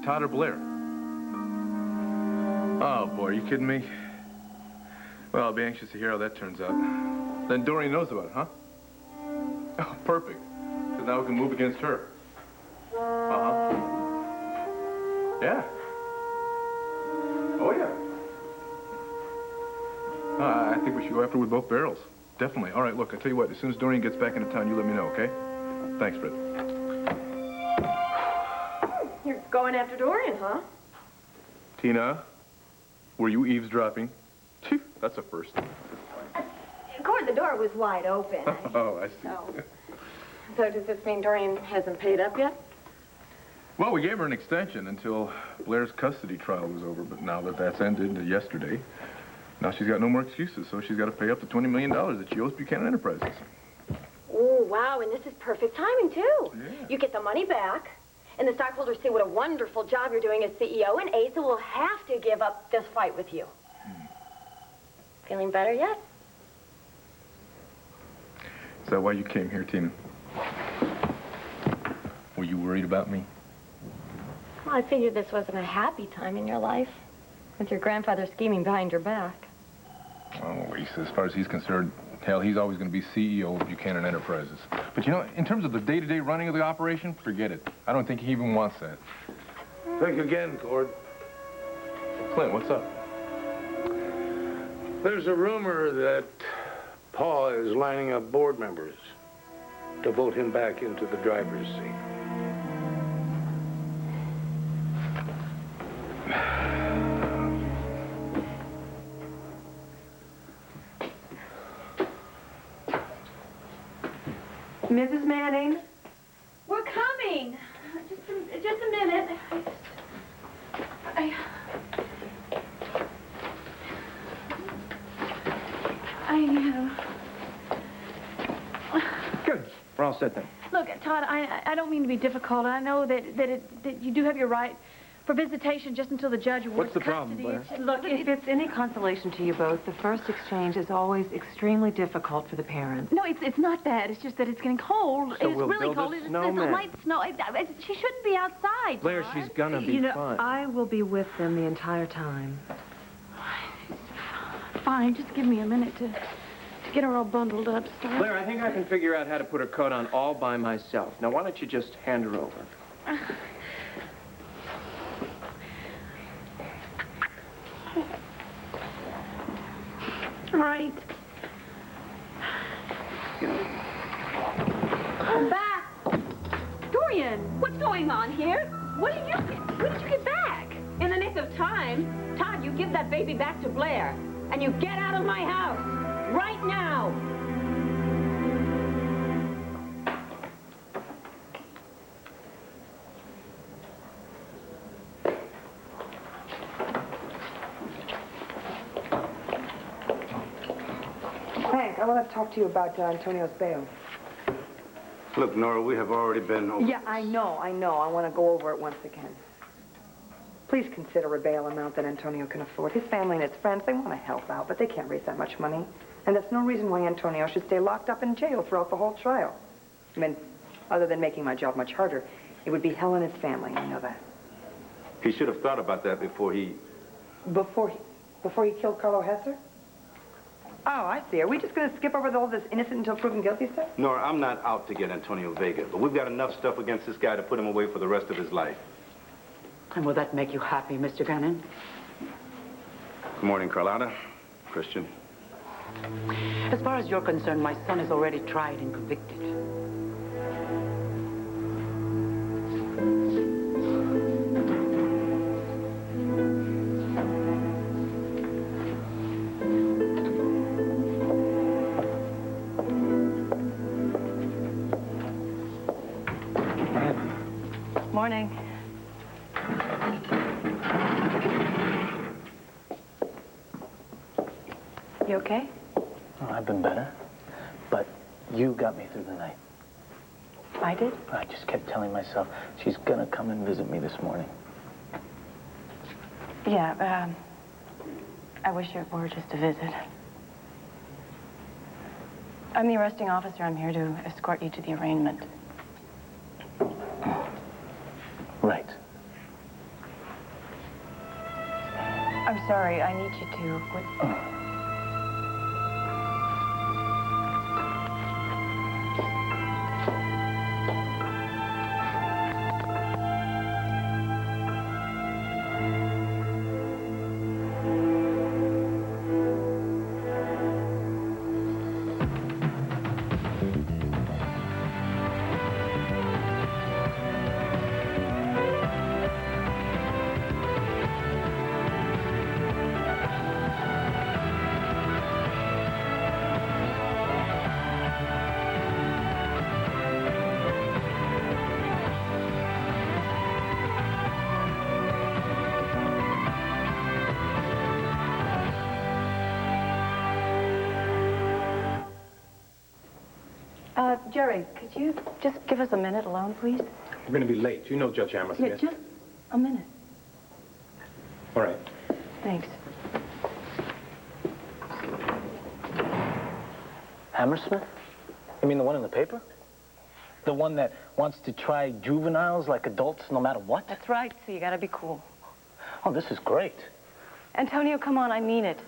Todd or Blair? Oh, boy, are you kidding me? Well, I'll be anxious to hear how that turns out. Then Doreen knows about it, huh? Oh, perfect. Because now we can move against her. Uh-huh. Yeah. Oh, yeah. I think we should go after it with both barrels. Definitely. All right, look, I tell you what, as soon as Doreen gets back into town, you let me know, okay? Thanks, Fred. You're going after Dorian, huh? Tina, were you eavesdropping? Phew, that's a first. Of course, the door was wide open. Oh, I see. So does this mean Dorian hasn't paid up yet? Well, we gave her an extension until Blair's custody trial was over, but now that that's ended yesterday, now she's got no more excuses, so she's got to pay up to $20 million that she owes Buchanan Enterprises. Oh, wow, and this is perfect timing, too. Yeah. You get the money back, and the stockholders see what a wonderful job you're doing as CEO, and Asa will have to give up this fight with you. Feeling better yet? Is that why you came here, Tina? Were you worried about me? Well, I figured this wasn't a happy time in your life, with your grandfather scheming behind your back. Oh, Asa, as far as he's concerned, hell, he's always going to be CEO of Buchanan Enterprises. But, you know, in terms of the day-to-day running of the operation, forget it. I don't think he even wants that. Think again, Cord. Clint, what's up? There's a rumor that Paul is lining up board members to vote him back into the driver's seat. Mrs. Manning? We're coming. Just a minute. Good. We're all set then. Look, Todd, I don't mean to be difficult. I know that you do have your right for visitation just until the judge awards What's the problem, custody. Blair? Look, if it's any consolation to you both, the first exchange is always extremely difficult for the parents. No, it's not that. It's just that it's getting cold. So it's we'll really build cold. a It's a snowman. light snow. She shouldn't be outside, Blair, Todd. she's gonna be You know, fine. I will be with them the entire time. Fine, just give me a minute to get her all bundled up, Star. Blair, I think I can figure out how to put her coat on all by myself. Now, why don't you just hand her over? All right. I'm back. Dorian, what's going on here? When did you get back? In the nick of time. Todd, you give that baby back to Blair, and you get out of my house. Right now. Hank, I want to talk to you about Antonio's bail. Look, Nora, we have already been over Yeah, this. I know. I want to go over it once again. Please consider a bail amount that Antonio can afford. His family and his friends, they want to help out, but they can't raise that much money. And that's no reason why Antonio should stay locked up in jail throughout the whole trial. I mean, other than making my job much harder, it would be hell on his family, I know that. He should have thought about that before he... Before he killed Carlo Hesser? Oh, I see. Are we just going to skip over all this innocent until proven guilty stuff? Nora, I'm not out to get Antonio Vega, but we've got enough stuff against this guy to put him away for the rest of his life. And will that make you happy, Mr. Gannon? Good morning, Carlotta. Christian. As far as you're concerned, my son is already tried and convicted. Morning. You okay? Oh, I've been better, but you got me through the night. I did? I just kept telling myself she's gonna come and visit me this morning. Yeah, I wish it were just a visit. I'm the arresting officer. I'm here to escort you to the arraignment. Right. I'm sorry, I need you to. What? Jerry, could you just give us a minute alone, please? We're going to be late. You know Judge Hammersmith. Yeah, just a minute. All right. Thanks. Hammersmith? You mean the one in the paper? The one that wants to try juveniles like adults no matter what? That's right, so you gotta be cool. Oh, this is great. Antonio, come on, I mean it.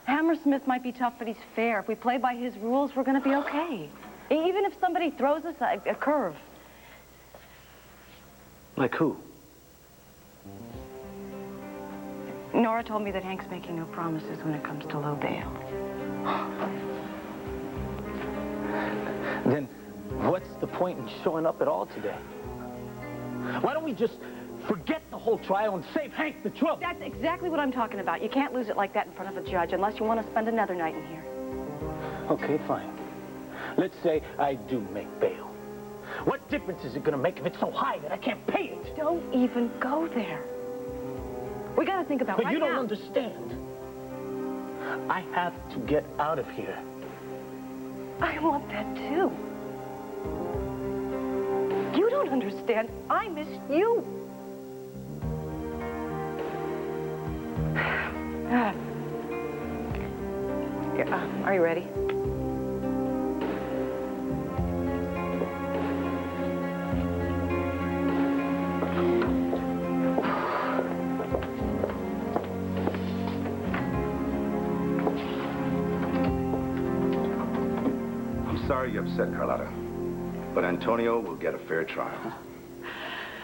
Hammersmith might be tough, but he's fair. If we play by his rules, we're gonna be okay. Even if somebody throws us a curve. Like who? Nora told me that Hank's making no promises when it comes to low bail. Then what's the point in showing up at all today? Why don't we just forget the whole trial and save Hank the trouble? That's exactly what I'm talking about. You can't lose it like that in front of a judge unless you want to spend another night in here. Okay, fine. Let's say I do make bail. What difference is it going to make if it's so high that I can't pay it? Don't even go there. We got to think about But right you don't now. understand. I have to get out of here. I want that too. You don't understand. I miss you. Are you ready? I'm sorry you upset Carlotta, but Antonio will get a fair trial.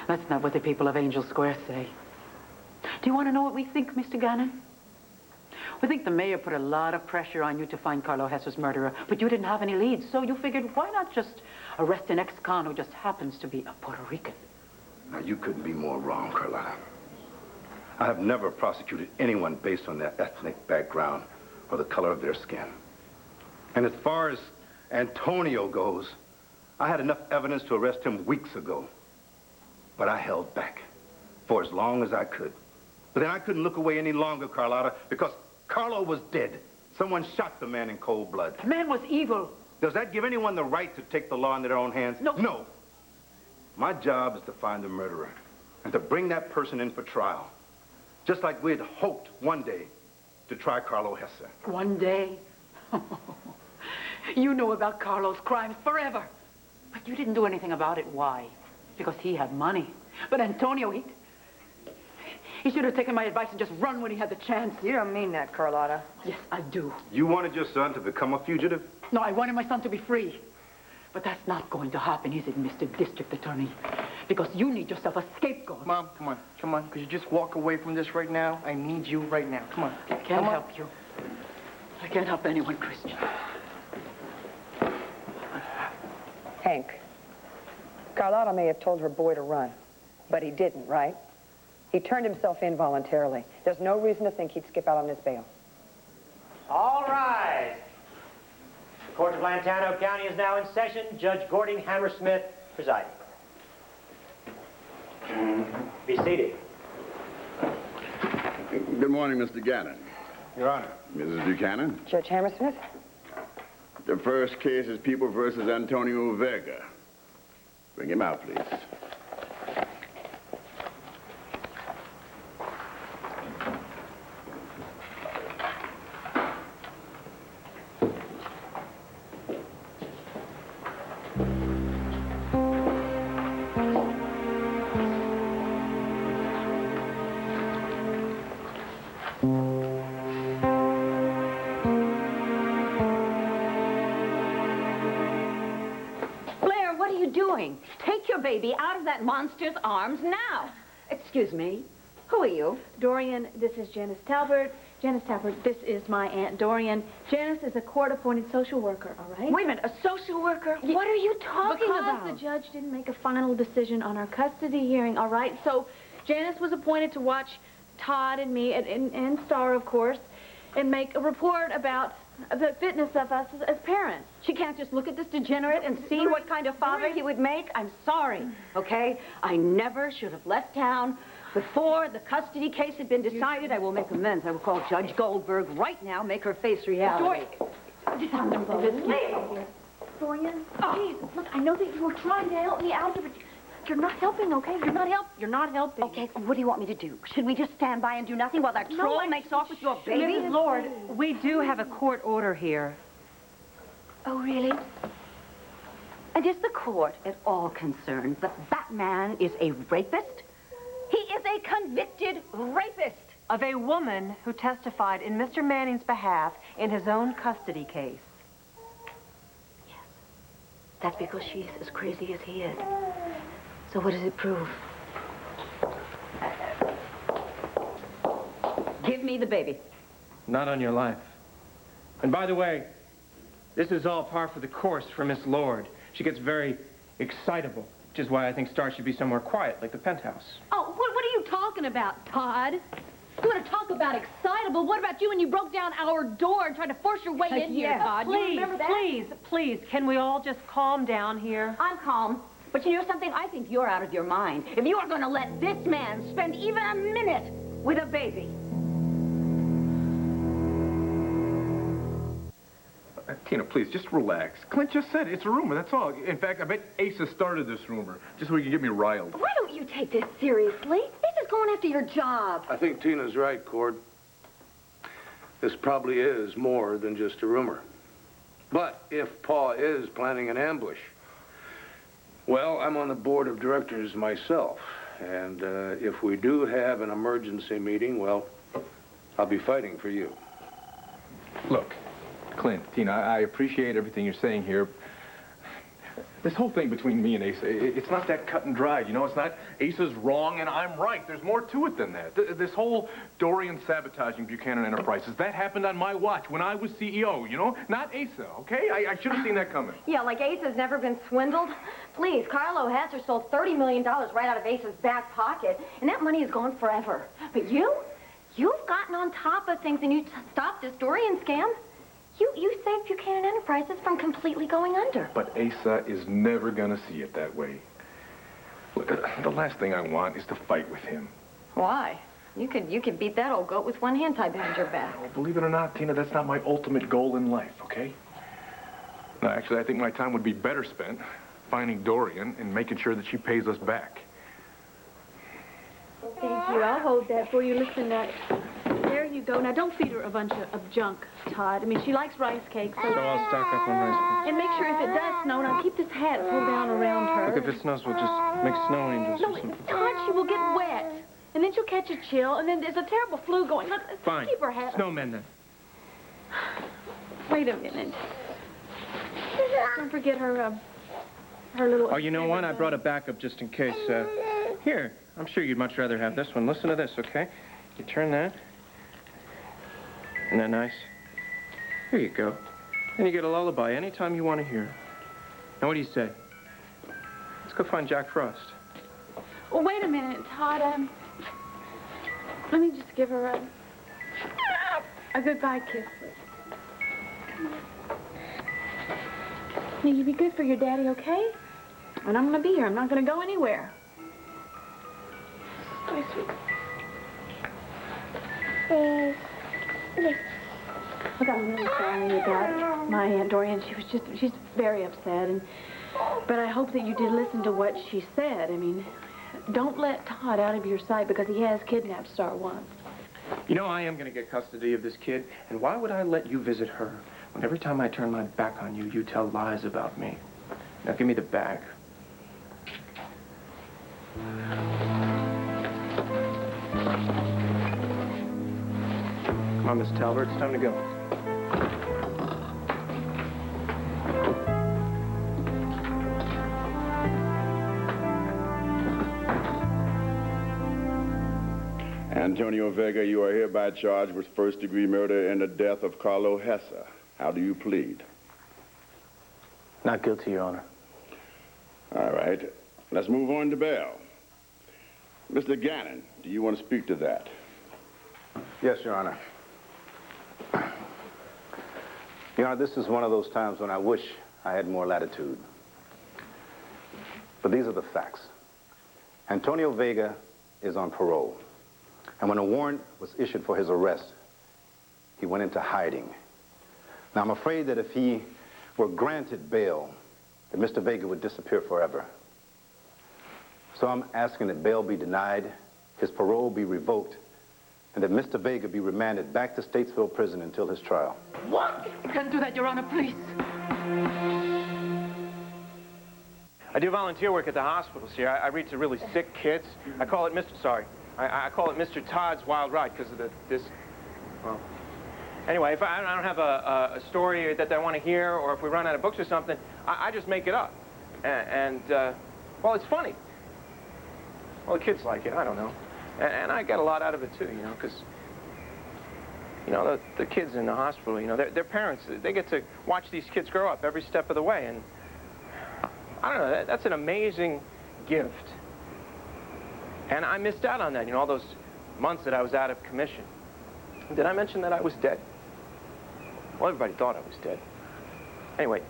That's not what the people of Angel Square say. Do you want to know what we think, Mr. Gannon? We think the mayor put a lot of pressure on you to find Carlo Hesse's murderer, but you didn't have any leads, so you figured, why not just arrest an ex-con who just happens to be a Puerto Rican? Now, you couldn't be more wrong, Carlotta. I have never prosecuted anyone based on their ethnic background or the color of their skin. And as far as Antonio goes, I had enough evidence to arrest him weeks ago. But I held back for as long as I could. But then I couldn't look away any longer, Carlotta, because Carlo was dead. Someone shot the man in cold blood. The man was evil. Does that give anyone the right to take the law into their own hands? No. No. My job is to find the murderer and to bring that person in for trial. Just like we had hoped one day to try Carlo Hesse. One day? You know about Carlo's crimes forever. But you didn't do anything about it. Why? Because he had money. But Antonio, he should have taken my advice and just run when he had the chance. You don't mean that, Carlotta. Yes, I do. You wanted your son to become a fugitive? No, I wanted my son to be free. But that's not going to happen, is it, Mr. District Attorney? Because you need yourself a scapegoat. Mom, come on. Come on. Could you just walk away from this right now? I need you right now. Come on. I can't help you. I can't help anyone, Christian. Hank, Carlotta may have told her boy to run, but he didn't, right? He turned himself in voluntarily. There's no reason to think he'd skip out on his bail. All rise. The Court of Lantano County is now in session. Judge Gordon Hammersmith presiding. Be seated. Good morning, Mr. Gannon. Your Honor. Mrs. Buchanan. Judge Hammersmith? The first case is People versus Antonio Vega. Bring him out, please. Take your baby out of that monster's arms now. Excuse me. Who are you? Dorian, this is Janice Talbert. Janice Talbert, this is my Aunt Dorian. Janice is a court-appointed social worker, all right? Wait a minute, a social worker? What are you talking about? Because the judge didn't make a final decision on our custody hearing, all right? So Janice was appointed to watch Todd and me, and Star, of course, and make a report about the fitness of us as parents. She can't just look at this degenerate and see what kind of father he would make? I'm sorry, okay? I never should have left town before the custody case had been decided. I will make amends. I will call Judge Goldberg right now, make her face reality. Dorian, please, look, I know that you were trying to help me out here, but you're not helping, okay? You're not helping. Okay, what do you want me to do? Should we just stand by and do nothing while that troll makes off with your baby? Mrs. Lord, we do have a court order here. Oh, really? And is the court at all concerned that that man is a rapist? He is a convicted rapist. Of a woman who testified in Mr. Manning's behalf in his own custody case. Yes. That's because she's as crazy as he is. So what does it prove? Give me the baby. Not on your life. And by the way, this is all par for the course for Miss Lord. She gets very excitable, which is why I think Star should be somewhere quiet, like the penthouse. Oh, what are you talking about, Todd? You want to talk about excitable? What about you when you broke down our door and tried to force your way in here, Todd? You Please, remember that? please, can we all just calm down here? I'm calm. But you know something? I think you're out of your mind. If you are going to let this man spend even a minute with a baby. Tina, please, just relax. Clint just said it's a rumor, that's all. In fact, I bet Asa started this rumor, just so he can get me riled. Why don't you take this seriously? This is going after your job. I think Tina's right, Cord. This probably is more than just a rumor. But if Pa is planning an ambush, well, I'm on the board of directors myself. And if we do have an emergency meeting, well, I'll be fighting for you. Look, Clint, Tina, I appreciate everything you're saying here. This whole thing between me and Asa, it's not that cut and dried, you know? It's not Asa's wrong and I'm right. There's more to it than that. This whole Dorian sabotaging Buchanan Enterprises, that happened on my watch when I was CEO, you know? Not Asa, okay? I should have seen that coming. Yeah, like Asa's never been swindled. Please, Carlo Hasser stole $30 million right out of Asa's back pocket, and that money is gone forever. But you've gotten on top of things and you stopped this Dorian scam. You saved Buchanan Enterprises from completely going under. But Asa is never gonna see it that way. Look, the last thing I want is to fight with him. Why? You could beat that old goat with one hand tied behind your back. Oh, believe it or not, Tina, that's not my ultimate goal in life, okay? No, actually, I think my time would be better spent finding Dorian and making sure that she pays us back. Thank you. I'll hold that for you. Listen, there you go. Now, don't feed her a bunch of junk, Todd. I mean, she likes rice cakes. So I'll stock up on rice cakes. And make sure if it does snow, now keep this hat pulled down around her. Look, if it snows, we'll just make snow angels No, or something. Todd, she will get wet. And then she'll catch a chill, and then there's a terrible flu going. Let's Fine. keep her hat. Snowmen, then. Wait a minute. Don't forget her little... Oh, you know what? I brought a backup just in case. Here. I'm sure you'd much rather have this one. Listen to this, okay? You turn that. Isn't that nice? Here you go. And you get a lullaby anytime you want to hear. Now, what do you say? Let's go find Jack Frost. Well, wait a minute, Todd. Let me just give her a goodbye kiss. Now, you be good for your daddy, okay? And I'm going to be here. I'm not going to go anywhere. Bye, sweet. Look, I'm really sorry about my Aunt Dorian. She's very upset. But I hope that you did listen to what she said. I mean, don't let Todd out of your sight because he has kidnapped Star once. You know, I am going to get custody of this kid. And why would I let you visit her when every time I turn my back on you, you tell lies about me? Now, give me the bag. Come on, Miss Talbert, it's time to go. Antonio Vega, you are hereby charged with first-degree murder in the death of Carlo Hessa. How do you plead? Not guilty, Your Honor. All right. Let's move on to bail. Mr. Gannon, do you want to speak to that? Yes, Your Honor. Your Honor, this is one of those times when I wish I had more latitude. But these are the facts. Antonio Vega is on parole. And when a warrant was issued for his arrest, he went into hiding. Now, I'm afraid that if he were granted bail, that Mr. Vega would disappear forever. So I'm asking that bail be denied, his parole be revoked, and that Mr. Vega be remanded back to Statesville Prison until his trial. What? You can't do that, Your Honor, please. I do volunteer work at the hospitals here. I read to really sick kids. I call it I call it Mr. Todd's Wild Ride because of well, anyway, if I don't have a story that I want to hear, or if we run out of books or something, I just make it up. Well, it's funny. Well, the kids like it, I don't know. And I get a lot out of it too, you know, because, you know, the kids in the hospital, you know, their parents, they get to watch these kids grow up every step of the way, and I don't know, that's an amazing gift. And I missed out on that, you know, all those months that I was out of commission. Did I mention that I was dead? Well, everybody thought I was dead. Anyway,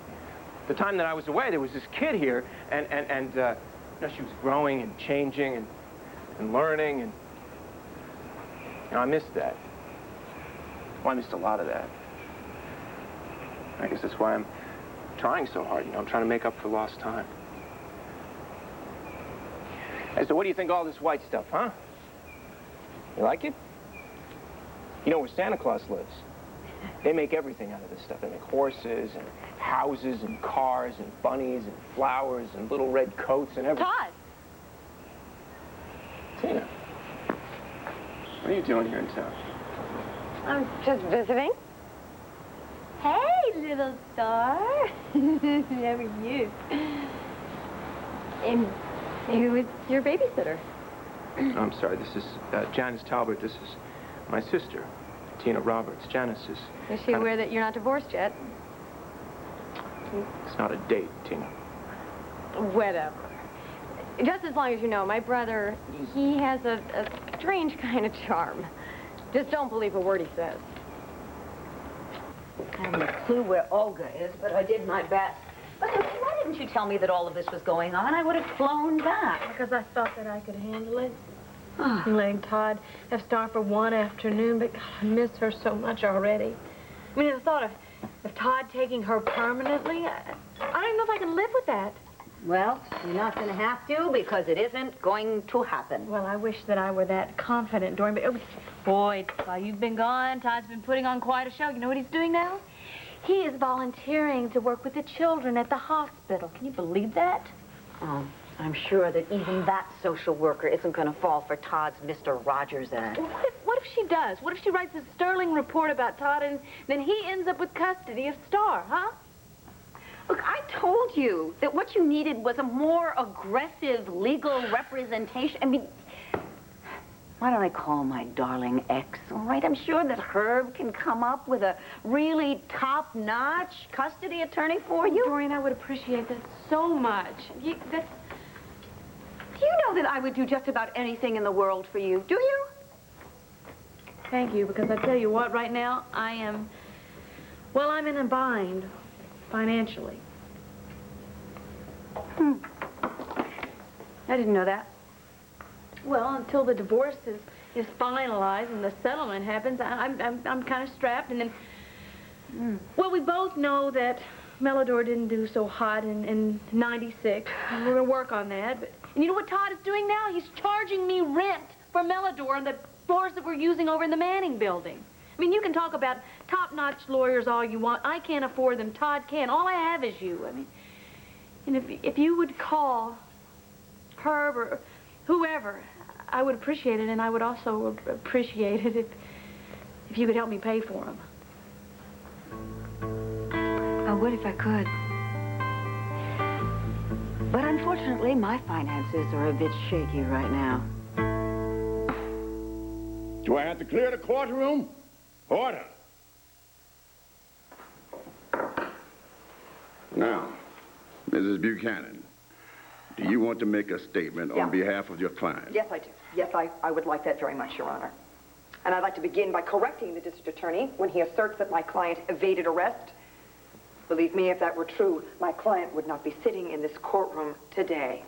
the time that I was away, there was this kid here, and you know, she was growing and changing and learning, and you know, I missed that. Well, I missed a lot of that. I guess that's why I'm trying so hard, you know, I'm trying to make up for lost time. Hey, so what do you think of all this white stuff, huh? You like it? You know where Santa Claus lives? They make everything out of this stuff. They make horses and houses and cars and bunnies and flowers and little red coats and everything. Todd! Tina, what are you doing here in town? I'm just visiting. Hey, little star. How are you? And who is your babysitter? I'm sorry, this is Janice Talbot. This is my sister, Tina Roberts. Janice is... Is she aware that you're not divorced yet? It's not a date, Tina. Whatever. Just as long as you know, my brother, he has a strange kind of charm. Just don't believe a word he says. I haven't a clue where Olga is, but I did my best. But why didn't you tell me that all of this was going on? I would have flown back. Because I thought that I could handle it. I'm letting Todd have Star for one afternoon, but God, I miss her so much already. I mean, the thought of Todd taking her permanently, I don't even know if I can live with that. Well, you're not going to have to, because it isn't going to happen. Well, I wish that I were that confident, Dorian, but boy, while you've been gone, Todd's been putting on quite a show. You know what he's doing now? He is volunteering to work with the children at the hospital. Can you believe that? Oh, I'm sure that even that social worker isn't going to fall for Todd's Mr. Rogers act. Well, what if she does? What if she writes a sterling report about Todd and then he ends up with custody of Star, huh? Look, I told you that what you needed was a more aggressive legal representation. I mean, why don't I call my darling ex, all right? I'm sure that Herb can come up with a really top-notch custody attorney for you. Dorian, I would appreciate that so much. Do you know that I would do just about anything in the world for you? Do you? Thank you, because I tell you what, right now, I'm in a bind. Financially. I didn't know that. Well, until the divorce is finalized and the settlement happens, I'm kind of strapped. And then, well, we both know that Melodor didn't do so hot in '96. And we're going to work on that. And you know what Todd is doing now? He's charging me rent for Melodor on the floors that we're using over in the Manning building. I mean, you can talk about top-notch lawyers all you want. I can't afford them. Todd can. All I have is you. I mean, and if you would call Herb or whoever, I would appreciate it, and I would also appreciate it if you could help me pay for them. I would if I could. But unfortunately, my finances are a bit shaky right now. Do I have to clear the courtroom? Order. Now, Mrs. Buchanan, do you want to make a statement on behalf of your client? Yes, I do. Yes, I would like that very much, Your Honor. And I'd like to begin by correcting the district attorney when he asserts that my client evaded arrest. Believe me, if that were true, my client would not be sitting in this courtroom today.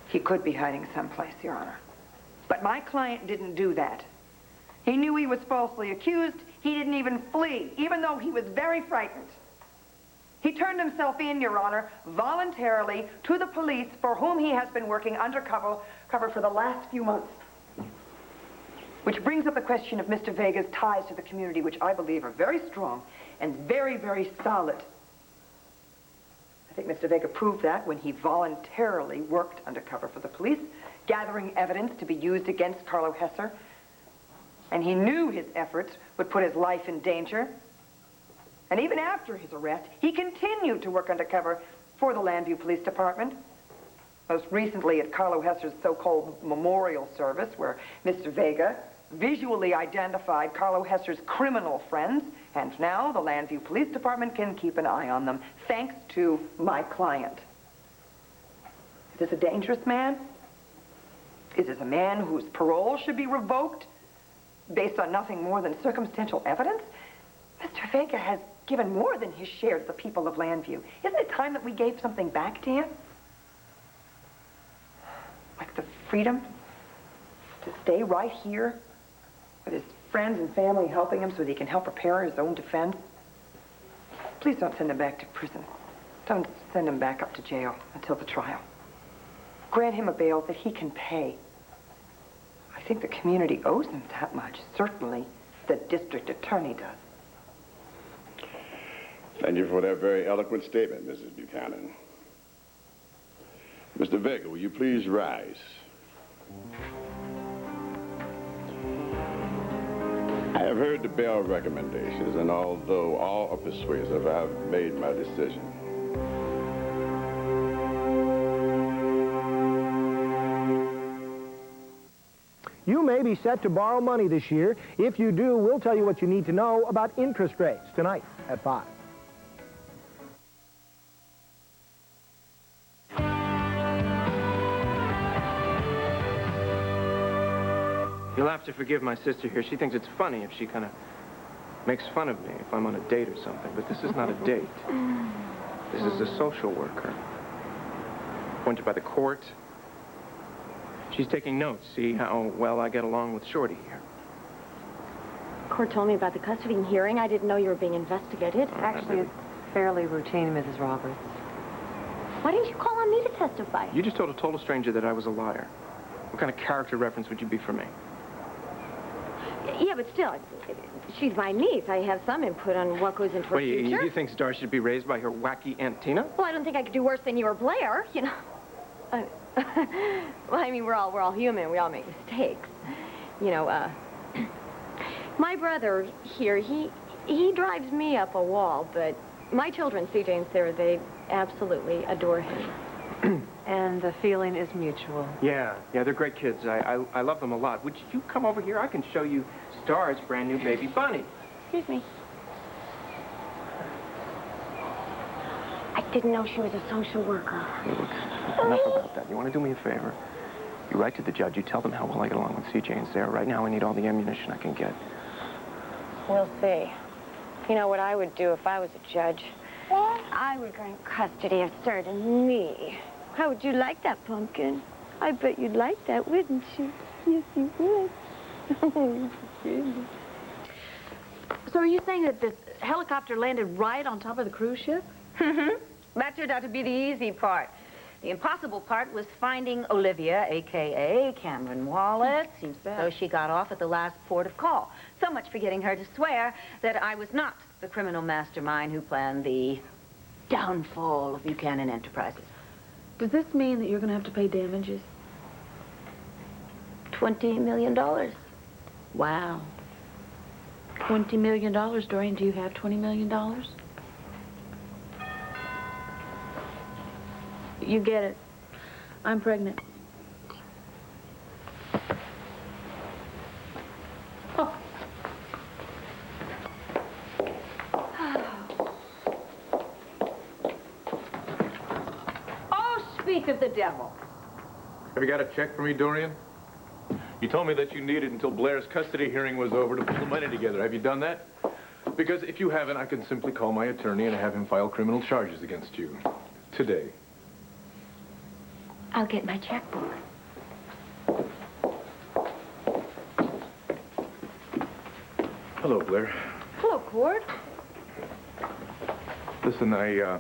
He could be hiding someplace, Your Honor. But my client didn't do that. He knew he was falsely accused. He didn't even flee, even though he was very frightened. He turned himself in, Your Honor, voluntarily to the police for whom he has been working undercover for the last few months. Which brings up the question of Mr. Vega's ties to the community, which I believe are very strong and very, very solid. I think Mr. Vega proved that when he voluntarily worked undercover for the police, gathering evidence to be used against Carlo Hesser. And he knew his efforts would put his life in danger. And even after his arrest, he continued to work undercover for the Landview Police Department. Most recently at Carlo Hesser's so-called memorial service, where Mr. Vega visually identified Carlo Hesser's criminal friends, and now the Landview Police Department can keep an eye on them, thanks to my client. Is this a dangerous man? Is this a man whose parole should be revoked based on nothing more than circumstantial evidence? Mr. Vega has given more than his share to the people of Landview. Isn't it time that we gave something back to him? Like the freedom to stay right here with his friends and family helping him so that he can help prepare his own defense. Please don't send him back to prison. Don't send him back up to jail until the trial. Grant him a bail that he can pay. I think the community owes him that much. Certainly, the district attorney does. Thank you for that very eloquent statement, Mrs. Buchanan. Mr. Vega, will you please rise? I have heard the bail recommendations, and although all are persuasive, I have made my decision. You may be set to borrow money this year. If you do, we'll tell you what you need to know about interest rates tonight at 5. You'll have to forgive my sister here. She thinks it's funny if she kind of makes fun of me if I'm on a date or something. But this is not a date. This is a social worker. Appointed by the court. She's taking notes. See how well I get along with Shorty here. Court told me about the custody hearing. I didn't know you were being investigated. Actually, it's fairly routine, Mrs. Roberts. Why didn't you call on me to testify? You just told a total stranger that I was a liar. What kind of character reference would you be for me? Yeah, but still, she's my niece. I have some input on what goes into her future. You think Star should be raised by her wacky Aunt Tina? Well, I don't think I could do worse than you or Blair, you know. Well, I mean, we're all human. We all make mistakes. You know, my brother here, he drives me up a wall, but my children, CJ and Sarah, they absolutely adore him. And the feeling is mutual. Yeah, they're great kids. I love them a lot. Would you come over here? I can show you Star's brand new baby bunny. Excuse me. I didn't know she was a social worker. Look, enough about that. You want to do me a favor? You write to the judge. You tell them how well I get along with CJ and Sarah. Right now, I need all the ammunition I can get. We'll see. You know what I would do if I was a judge? I would grant custody of Sir to me. How would you like that, Pumpkin? I bet you'd like that, wouldn't you? Yes, you would. So are you saying that this helicopter landed right on top of the cruise ship? That turned out to be the easy part. The impossible part was finding Olivia, a.k.a. Cameron Wallace. Seems though she got off at the last port of call. So much for getting her to swear that I was not the criminal mastermind who planned the downfall of Buchanan Enterprises. Does this mean that you're going to have to pay damages? $20 million. Wow. $20 million, Dorian. Do you have $20 million? You get it. I'm pregnant. devil. Have you got a check for me, Dorian? You told me that you needed until Blair's custody hearing was over to pull the money together. Have you done that? Because if you haven't, I can simply call my attorney and have him file criminal charges against you. Today. I'll get my checkbook. Hello, Blair. Hello, Cord. Listen, I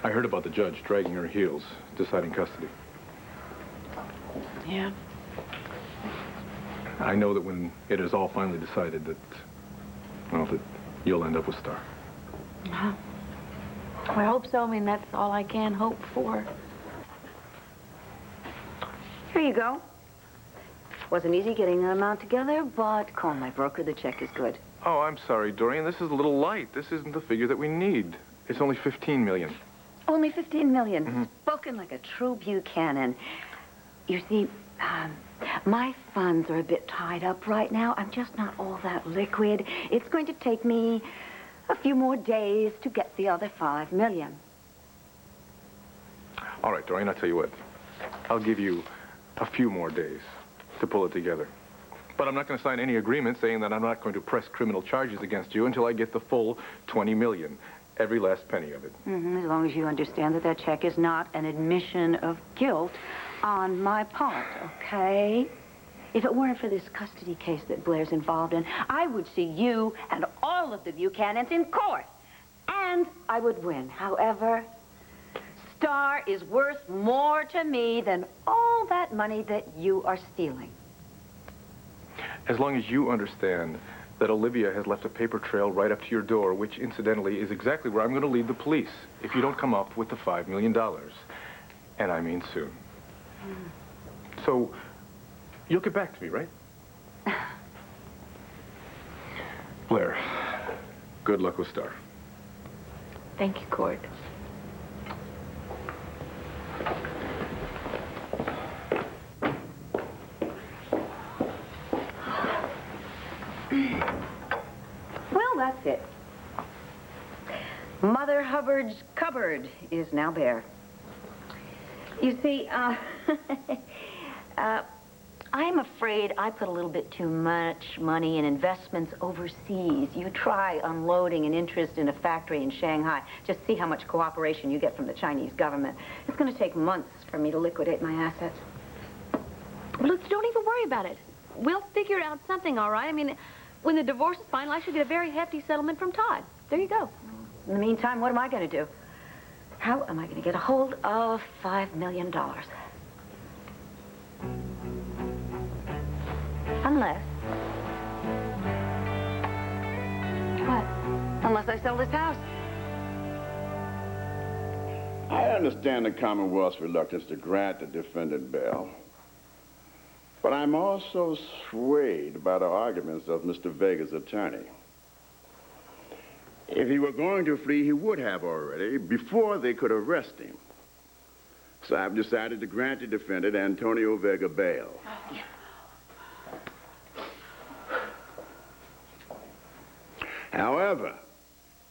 heard about the judge dragging her heels, deciding custody. Yeah. I know that when it is all finally decided that, well, that you'll end up with Star. I hope so. I mean, that's all I can hope for. Here you go. Wasn't easy getting an amount together, but call my broker. The check is good. Oh, I'm sorry, Dorian. This is a little light. This isn't the figure that we need. It's only 15 million. Only 15 million. Spoken like a true Buchanan. You see, my funds are a bit tied up right now. I'm just not all that liquid. It's going to take me a few more days to get the other 5 million. All right, Dorian, I'll tell you what. I'll give you a few more days to pull it together. But I'm not going to sign any agreement saying that I'm not going to press criminal charges against you until I get the full 20 million. Every last penny of it. As long as you understand that that check is not an admission of guilt on my part, okay? If it weren't for this custody case that Blair's involved in, I would see you and all of the Buchanans in court. And I would win. However, Star is worth more to me than all that money that you are stealing. As long as you understand that Olivia has left a paper trail right up to your door, which, incidentally, is exactly where I'm going to lead the police if you don't come up with the $5 million. And I mean soon. So, you'll get back to me, right? Blair, good luck with Star. Thank you, Cord. Well, that's it. Mother Hubbard's cupboard is now bare. You see, I'm afraid I put a little bit too much money in investments overseas. You try unloading an interest in a factory in Shanghai. Just see how much cooperation you get from the Chinese government. It's going to take months for me to liquidate my assets. Look, don't even worry about it. We'll figure out something, all right? I mean, when the divorce is final, I should get a very hefty settlement from Todd. There you go. In the meantime, what am I going to do? How am I going to get a hold of $5 million? Unless... What? Unless I sell this house. I understand the Commonwealth's reluctance to grant the defendant bail. But I'm also swayed by the arguments of Mr. Vega's attorney. If he were going to flee, he would have already, before they could arrest him. So I've decided to grant the defendant, Antonio Vega, bail. However,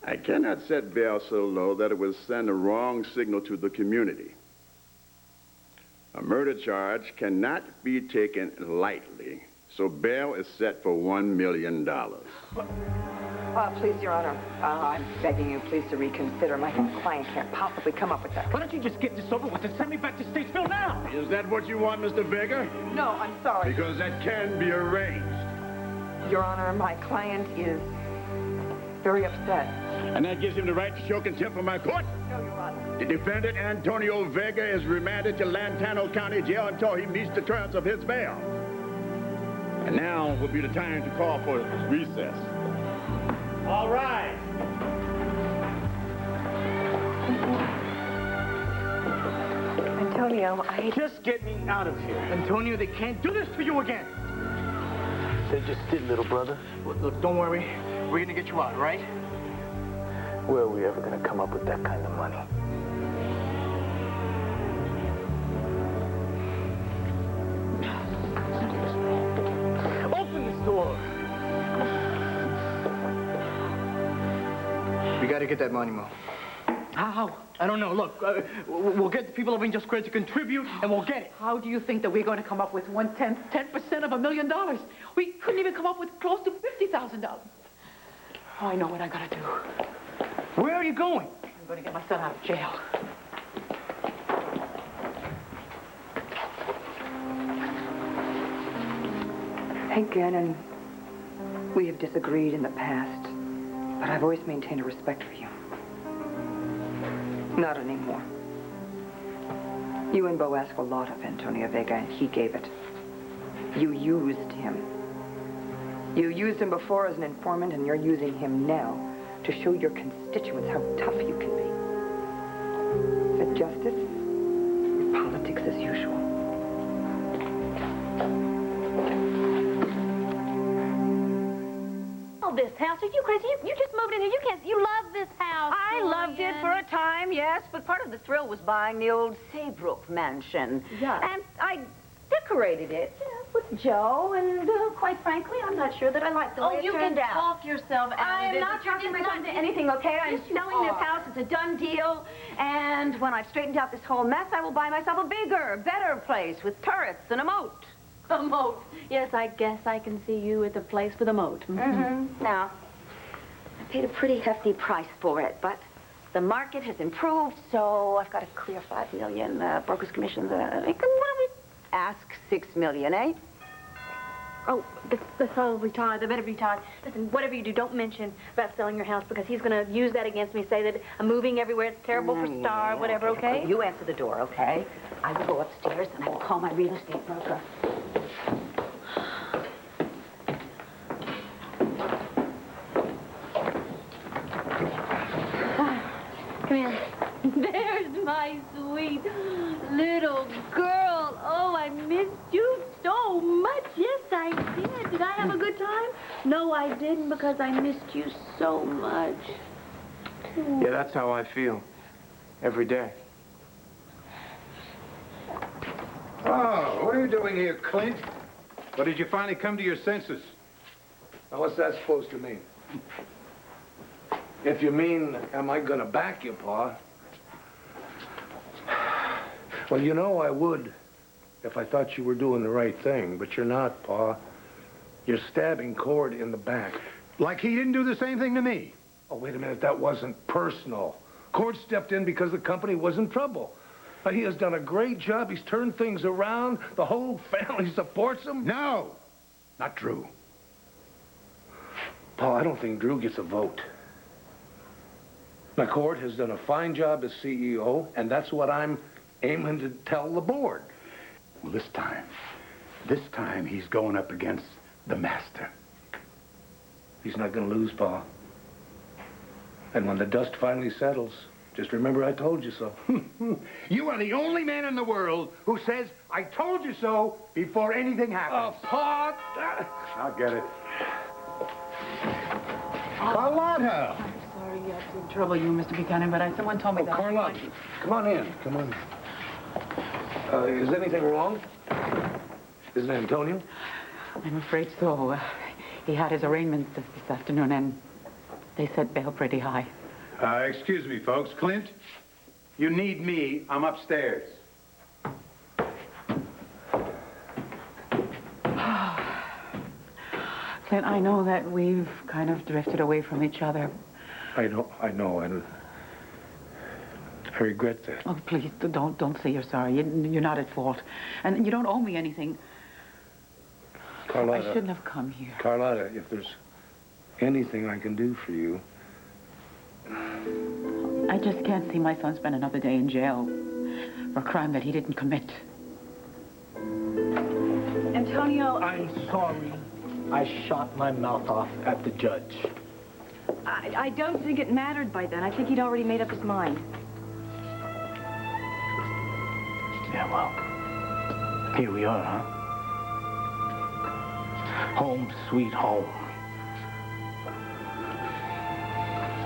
I cannot set bail so low that it would send a wrong signal to the community. A murder charge cannot be taken lightly, so bail is set for $1 million. Please, Your Honor, I'm begging you, please, to reconsider. My client can't possibly come up with that. Why don't you just get this over with and send me back to Statesville now? Is that what you want, Mr. Vega? No, I'm sorry. Because that can be arranged. Your Honor, my client is very upset. And that gives him the right to show contempt for my court? No, Your Honor. The defendant, Antonio Vega, is remanded to Lantano County Jail until he meets the terms of his bail. And now will be the time to call for recess. All right. Antonio, Just get me out of here. Antonio, they can't do this to you again. They just did, little brother. Look, don't worry. We're gonna get you out, right? Where are we ever gonna come up with that kind of money? Open this door. We gotta get that money, Mo. How? I don't know. Look, we'll get the people of Angel Square to contribute, and we'll get it. How do you think that we're going to come up with 1/10, 10% of $1 million? We couldn't even come up with close to $50,000. Oh, I know what I gotta do. Where are you going? I'm gonna get my son out of jail. Hank Gannon, we have disagreed in the past, but I've always maintained a respect for you. Not anymore. You and Bo asked a lot of Antonio Vega, and he gave it. You used him. You used him before as an informant, and you're using him now to show your constituents how tough you can be. Is that justice? Or politics as usual? This house? Are you crazy? You just moved in here. You love this house. I loved it for a time, yes, but part of the thrill was buying the old Saybrook mansion. Yeah. And I decorated it with Joe, and quite frankly, I'm not sure that I like the way it turned out. talk yourself out I of it. am not talking myself into anything, okay? I'm selling this house. It's a done deal. And when I've straightened out this whole mess, I will buy myself a bigger, better place with turrets and a moat. A moat. Yes, I guess I can see you at the place with a moat. Now, I paid a pretty hefty price for it, but the market has improved, so I've got a clear $5 million broker's commissions. Why don't we ask $6 million, eh? Oh, that's all retard. They better retard. Listen, whatever you do, don't mention about selling your house because he's going to use that against me, say that I'm moving everywhere. It's terrible for Star, whatever, okay? You answer the door, okay? I will go upstairs and I will call my real estate broker. Come here. There's my sweet little girl. Oh, I missed you so much. Yes, I did. Did I have a good time? No, I didn't because I missed you so much. Yeah, that's how I feel. Every day. Oh, what are you doing here, Clint? Or did you finally come to your senses? Now, what's that supposed to mean? If you mean, am I gonna back you, Pa? Well, you know I would if I thought you were doing the right thing, but you're not, Pa. You're stabbing Cord in the back. Like he didn't do the same thing to me. Oh, wait a minute, that wasn't personal. Cord stepped in because the company was in trouble. He has done a great job. He's turned things around. The whole family supports him. No, not Drew. Paul, I don't think Drew gets a vote. Now, Cord has done a fine job as CEO, and that's what I'm aiming to tell the board. Well, this time he's going up against the master. He's not going to lose, Paul. And when the dust finally settles, just remember I told you so. You are the only man in the world who says, I told you so, before anything happens. Oh, Paul! I'll get it. Carlotta! I'm sorry to trouble you, Mr. Buchanan, but someone told me that... Carlotta, come on in. Come on. Is anything wrong? Isn't it Antonio? I'm afraid so. He had his arraignment this afternoon, and they set bail pretty high. Excuse me, folks. Clint, you need me. I'm upstairs. Clint, I know that we've kind of drifted away from each other. I know. I regret that. Oh, please, don't say you're sorry. You're not at fault. And you don't owe me anything. Carlotta, I shouldn't have come here. Carlotta, if there's anything I can do for you... I just can't see my son spend another day in jail for a crime that he didn't commit. Antonio, I'm sorry. I shot my mouth off at the judge. I don't think it mattered by then. I think he'd already made up his mind. Yeah, well, here we are, huh? Home, sweet home.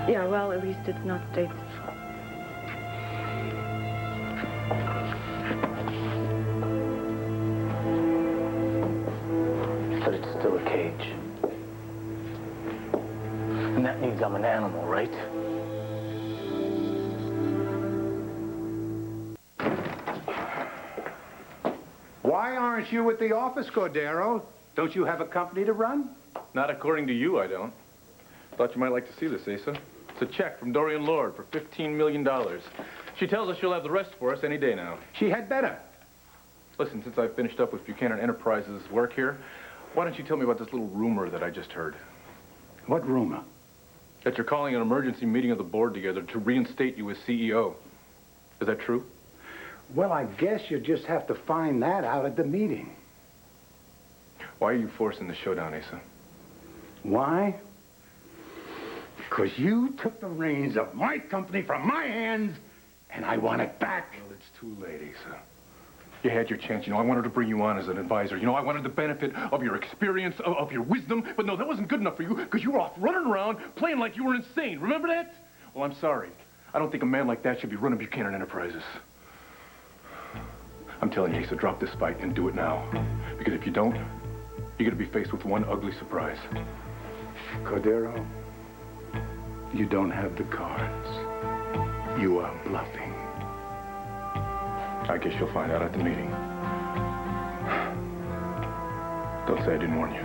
Yeah, well, at least it's not State's. But it's still a cage. And that means I'm an animal, right? Why aren't you at the office, Cordero? Don't you have a company to run? Not according to you, I don't. Thought you might like to see this, Asa. It's a check from Dorian Lord for $15 million. She tells us she'll have the rest for us any day now. She had better. Listen, since I've finished up with Buchanan Enterprises' work here, why don't you tell me about this little rumor that I just heard? What rumor? That you're calling an emergency meeting of the board together to reinstate you as CEO. Is that true? Well, I guess you just have to find that out at the meeting. Why are you forcing the showdown, Asa? Why? Because you took the reins of my company from my hands, and I want it back. Well, it's too late, Asa. You had your chance. You know, I wanted to bring you on as an advisor. You know, I wanted the benefit of your experience, of your wisdom. But no, that wasn't good enough for you because you were off running around playing like you were insane. Remember that? Well, I'm sorry. I don't think a man like that should be running Buchanan Enterprises. I'm telling you, Asa, drop this fight and do it now. Because if you don't, you're going to be faced with one ugly surprise. Cordero, you don't have the cards. You are bluffing. I guess you'll find out at the meeting. Don't say I didn't warn you.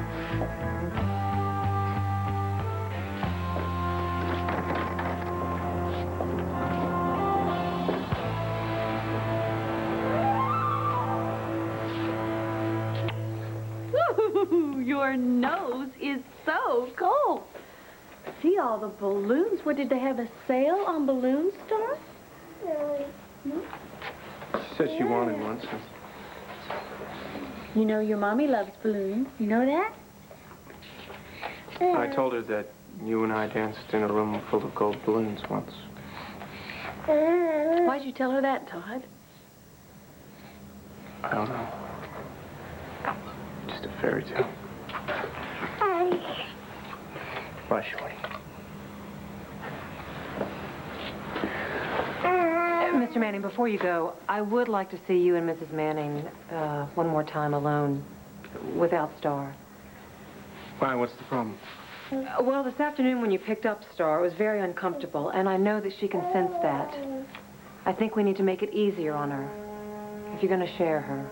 Your nose is so cool. See all the balloons. What, did they have a sale on balloons, Star? No. She said she wanted one, so... You know your mommy loves balloons. You know that? I told her that you and I danced in a room full of gold balloons once. Why'd you tell her that, Todd? I don't know. Just a fairy tale. Bye, Shorty. Mr. Manning, before you go, I would like to see you and Mrs. Manning one more time alone, without Star. Why, what's the problem? Well, this afternoon when you picked up Star, it was very uncomfortable, and I know that she can sense that. I think we need to make it easier on her, if you're going to share her.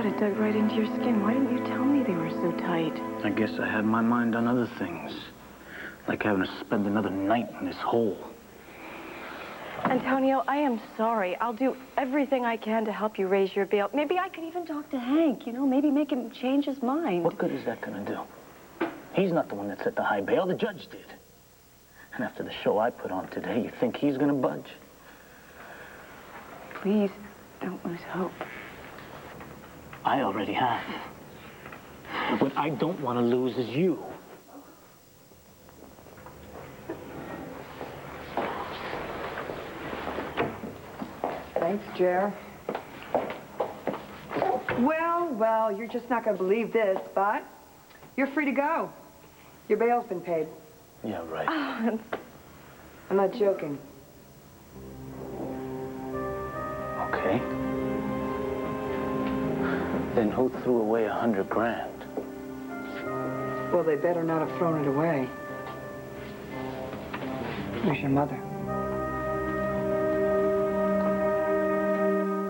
It dug right into your skin. Why didn't you tell me they were so tight? I guess I had my mind on other things. Like having to spend another night in this hole. Antonio, I am sorry. I'll do everything I can to help you raise your bail. Maybe I could even talk to Hank, you know, maybe make him change his mind. What good is that gonna do? He's not the one that set the high bail, the judge did. And after the show I put on today, you think he's gonna budge? Please, don't lose hope. I already have. What I don't want to lose is you. Thanks, Jer. Well, you're just not going to believe this, but you're free to go. Your bail's been paid. Yeah, right. I'm not joking. Okay. Then who threw away $100 grand? Well, they better not have thrown it away. Where's your mother?